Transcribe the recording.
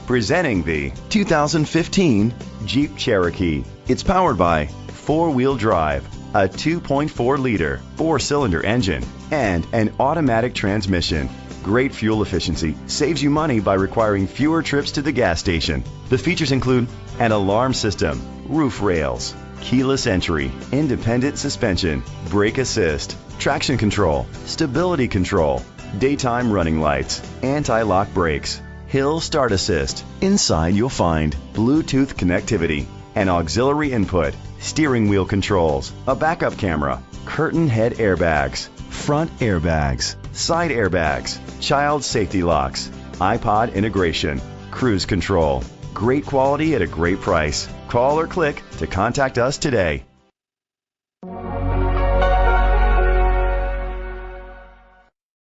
Presenting the 2015 Jeep Cherokee. It's powered by four-wheel drive, a 2.4-liter four-cylinder engine, and an automatic transmission. Great fuel efficiency saves you money by requiring fewer trips to the gas station. The features include an alarm system, roof rails, keyless entry, independent suspension, brake assist, traction control, stability control, daytime running lights, anti-lock brakes, hill start assist. Inside you'll find Bluetooth connectivity, an auxiliary input, steering wheel controls, a backup camera, curtain head airbags, front airbags, side airbags, child safety locks, iPod integration, cruise control. Great quality at a great price. Call or click to contact us today.